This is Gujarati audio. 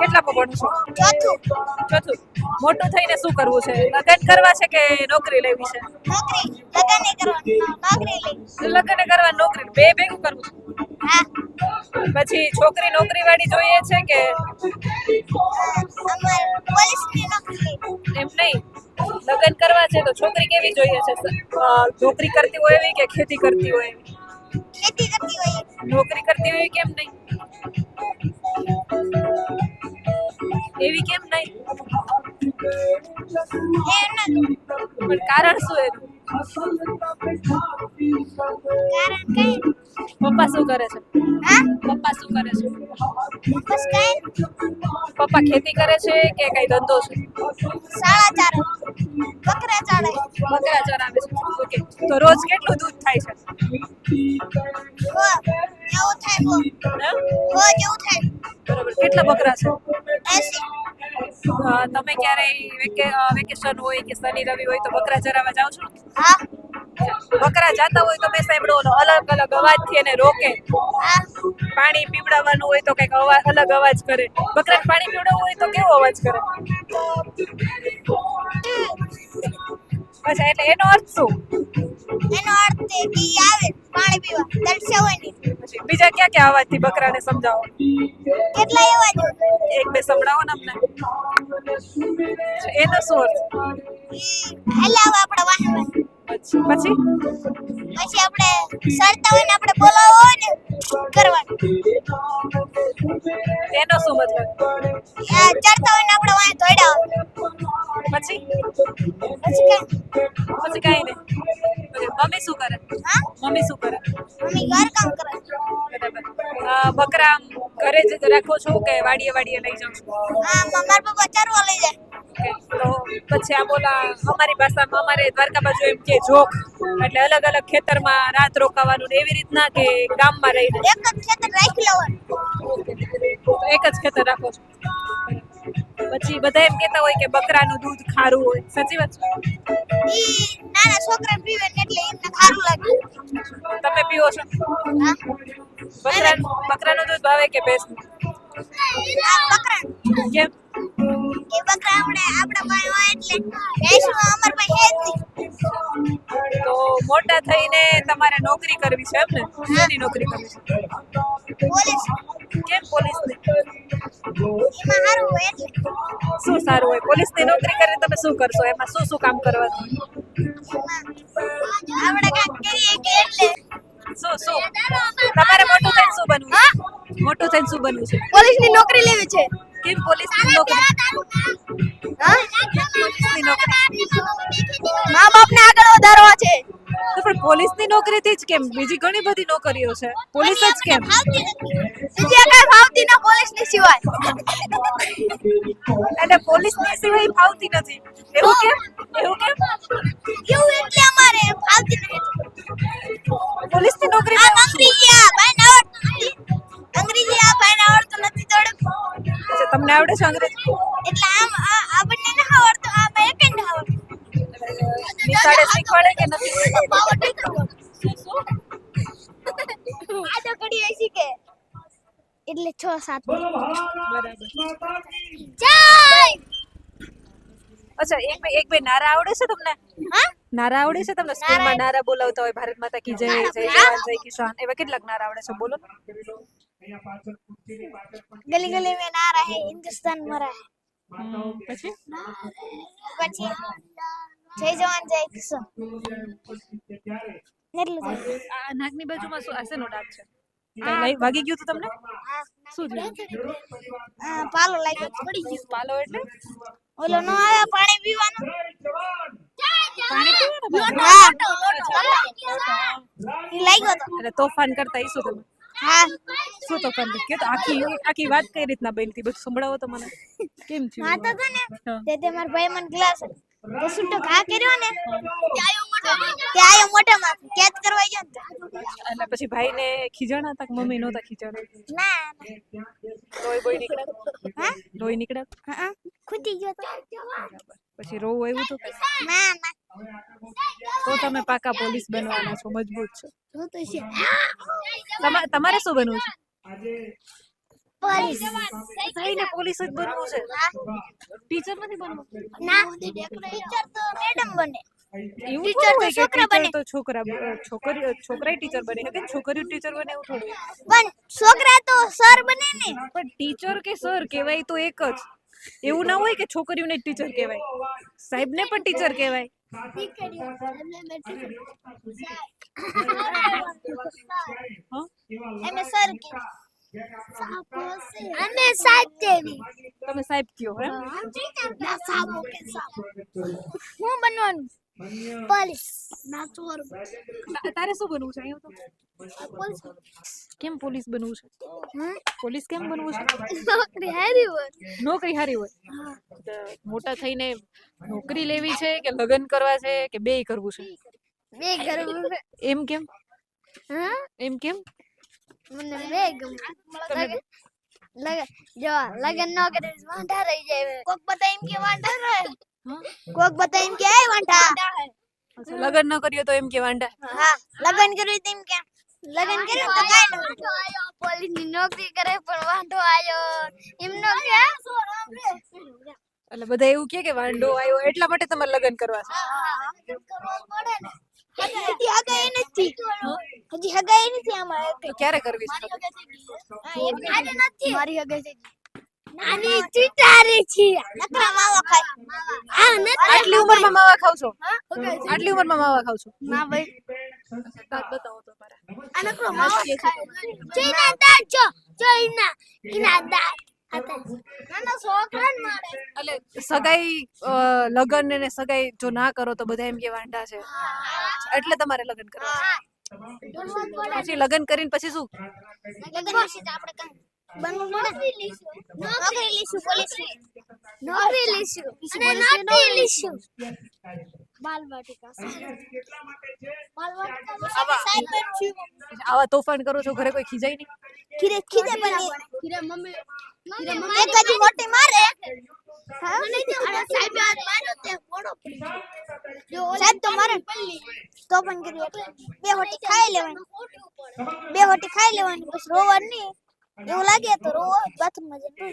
કેટલામાં ભણો છો? ચોથું. ચોથું. મોટું થઈને શું કરવું છે? લગ્ન કરવા છે કે નોકરી લેવી છે? નોકરી. લગન કરવાનું. નોકરી લઈ. લગ્ન કરવા નોકરી બે ભેગું કરવું છે? હા. પછી છોકરી નોકરી વાળી જોઈએ છે કે અમાર પોલીસની નોકરી લઈ. એમ નહીં? લગ્ન કરવા છે તો છોકરી કેવી જોઈએ છે? નોકરી કરતી હોય એવી કે ખેતી કરતી હોય એવી? ખેતી કરતી હોય. નોકરી કરતી હોય કેમ નહીં? એવી કેમ નહીં? એનું પણ કારણ શું એનું? કારણ કઈ. પપ્પા શું કરે છે? હા. પપ્પા શું કરે છે? બસ કઈ. પપ્પા ખેતી કરે છે કે કઈ ધંધો છે? શાળા ચારે. બકરા ચારે. બકરા ચરાવે છે. ઓકે. તો રોજ કેટલું દૂધ થાય છે? એવું થાય બહુ. હે? રોજ એવું થાય. બરોબર. કેટલા બકરા છે? 80. તમે ક્યારેય વેકેશન હોય કે શનિ રવિ હોય તો બકરા ચરાવવા જાવ છો? હા. બકરા જાતા હોય તો મેં સાંભળ્યું ઓલો અલગ અલગ અવાજથી એને રોકે. હા. પાણી પીવડાવવાનું હોય તો કઈક અલગ અવાજ કરે. બકરાને પાણી પીવડાવવું હોય તો કેવો અવાજ કરે? અચ્છા, એટલે એનો અર્થ શું? એનો અર્થ છે કે ઈ આવે પાણી પીવા તરસે હોય ને. પછી બીજા ક્યાં ક્યાં અવાજથી બકરાને સમજાવો? કેટલા એવા જ એક બે સંભળાવો ને અમને. એનો શું અર્થ? ઈ હલાવ આપણે વાહે પછી પછી આપણે સરતા હોય ને આપણે બોલાવો હોય ને કરવાનું. એનો શું મતલબ? ચડતા હોય ને આપણે વાહે દોડ્યા પછી પછી કાઈ નહીં. મમ્મી શું કરે? હા. મમ્મી શું કરે? મમ્મી ઘર કામ કરે. બરાબર. બકરા ઘરે જ રાખો છો કે વાડીએ વાડીએ લઈ જાઓ છો? હા, મારા પપ્પા ચરવા લઈ જાય. તો પછી આ બોલા અમારી ભાષામાં અમારે દ્વારકા બાજુ એમ કે જોક, એટલે અલગ અલગ ખેતરમાં રાત રોકાવાનું ને એવી રીતના કે ગામમાં રહીને? એક જ ખેતર રાખી લેવાનું. એક જ ખેતર રાખો છો. પછી બધા એમ કહેતા હોય કે બકરાનું દૂધ ખારું હોય, સાચી વાત છે? ઈ નાના છોકરા પીવે ને એટલે એમને ખારું લાગે. તમે પીવો છો? હા. બકરાનું દૂધ ભાવે કે ભેંસનું? બકરા. કેમ? એ બકરા આપણા પાસે હોય એટલે ભેંસનું અમાર પાસે હે જ નહીં. તો મોટા થઈને તમારે નોકરી કરવી છે એમ ને? શેની નોકરી કરવી છે? પોલીસ. કેમ પોલીસની? એમાં સારું હોય એટલે. શું સારું હોય? પોલીસની નોકરી કરીને તમે શું કરશો? એમાં શું શું કામ કરવાનું? આપણે કાંઈક કરીએ કે એટલે. શું તમારે મોટું થઈને શું બનવું છે? મોટું થઈને શું બનવું છે? પોલીસની નોકરી લેવી છે. કેમ પોલીસની નોકરી? હા? પોલીસની નોકરી મા બાપને આગળ વધારવા છે. તો પણ પોલીસની નોકરીથી જ કેમ? બીજી ઘણી બધી નોકરીઓ છે, પોલીસ જ કેમ? બીજી કઈ ફાવતી ના પોલીસની સિવાય. એટલે પોલીસની સિવાય ફાવતી નથી એવું કેમ? એવું એટલે અમારે ફાવતી નથી. પોલીસની નોકરી અંગ્રેજી આ ભાઈને આવડતું નથી. અંગ્રેજી આ ભાઈને આવડતું નથી થોડુંક. અચ્છા, તમને આવડે છે અંગ્રેજી? એટલે આપણને ન આવડતું, આ ભાઈ એકને ન આવડતું. નિશાળે શીખવાડે કે નથી? આ તો ઘડી હસી કે એટલે 6-7 બરાબર. જય. અચ્છા, એક બે નારા આવડે છે તમને? હા? નારા આવડે છે તમને? સ્કૂલમાં નારા બોલાવતા હોય, ભારત માતા કી જય, જય જવાન જય કિસાન, એવા કેટલાક નારા આવડે છે? બોલો. ગલી ગલી में नारा है हिंदुस्तान मरा है. પછી જય જવાન જય કિસાન. એટલું જ. આ નાકની બાજુમાં શું હશે? નો ડાક છે. કઈ વાગી ગયું તું તમને? શું થયું? પાલો લાગ્યો પડી ગયો. પાલો એટલે ઓલો નો આવે પાણી પીવાનું. પાણી પીવાનું? હા. ઈ લાગ્યો તો. એટલે તોફાન કરતા ઈસુ તમે? હા. શું તોફાન કે તો આખી વાત કઈ રીતના બનતી બધું સંભળાવો તો મને. કેમ થયું? માતા તો ને તે મારા ભાઈ મને ગ્લાસ તે સુટો ઘા કર્યો ને તે આયો મોઢામાં કેચ કરવા ગયો ને. એટલે પછી ભાઈને ખીજાણા હતા કે મમ્મી નહોતા ખીજાણા? ના. લોહી બોય નીકળ્યા? હા? લોહી નીકળ્યા? હા. ખૂટી ગયો તો. પછી રોવું આવ્યું હતું કે? ના. તો તમે પાકા પોલીસ બનવાના છો, મજબૂત છો. હું તો છે. તમારે શું બનવું છે? પોલીસ થઈને પોલીસ જ બનવું છે ટીચર નથી બનવું ના ટીચર તો મેડમ બને એવું ટીચર થોડું તો હોય કે છોકરા બને. ટીચર તો છોકરા ટીચર બને કે છોકરીઓ ટીચર બને એવું થોડું હોય. પણ છોકરા તો સર બને ને પણ ટીચર કે સર કહેવાય તો એક જ એવું ના હોય કે છોકરીઓને ટીચર કહેવાય સાહેબને પણ ટીચર કહેવાય હા એમે સર કે અમે સાહેબ કેવી તમે સાહેબ કયો હે ના સાબો કે સાબ હું બનવાનું પોલીસ ના ચોર તારે શું બનવું છે અહીંયા તો પોલીસ કેમ પોલીસ બનવું છે પોલીસ કેમ બનવું છે નોકરી હારી હોય નોકરી હારી હોય તો મોટા થઈને નોકરી લેવી છે કે લગ્ન કરવા છે કે બેય કરવું છે બે કરવું એમ કેમ હા એમ કેમ મને બે ગમે લગન જો લગન ન કરે વાંઢા રહી જાય કોક બતા એમ કે વાંઢા રહે હા? કોક બતા એમ કે આય વાંઢા અચ્છા, લગ્ન ન કર્યો તો એમ કે વાંઢા હા લગન કર્યું તેમ કે લગન કર્યું તો કાઈ ન આયો પોલીસ ની નોકરી કરે પણ વાંઢો આયો એમનો કે એટલે બધા એવું કે વાંઢો આવ્યો એટલા માટે તમારે લગ્ન કરવા છે હજી હગાઈ નથી હજી હગાઈ નથી આમાં તો ક્યારે કરવી છે આજે નથી મારી હગાઈ છે નાની ચીટારી છે નકરા માવા ખાય આ નથી આટલી ઉંમરમાં માવા ખાવ છો આટલી ઉંમરમાં માવા ખાવ છો ના ભાઈ દાંત બતાવો તો મારા આ નકરો માવા ખાય ચીના દાંત જો ઇના દાંત નાના છોકરા ને મારે એટલે સગાઈ લગ્ન ને સગાઈ જો ના કરો તો બધા એમ કે વાંઢા છે એટલે તમારે લગ્ન કરવા છે. પછી લગ્ન કરીને પછી શું લગન પછી તો આપણે કઈ બનવું પડે નોકરી લઈશું પોલીસ નોકરી લઈશું અને નોકરી લઈશું બાલવાટિકા સાહેબ બનશું આવા તોફાન કરો છો ઘરે કોઈ ખીજાય નહીં ખીરે બની ખીરે મમ્મી એક હજી મોટી મારે હા સાહેબ હાથ માર્યો તે મોડો પડી સાહેબ તો મારે તો પણ કરી એટલે બે હોટી ખાઈ લેવાની બસ રોવાનું નહીં એવું લાગે તો રોવો બાથરૂમમાં જઈને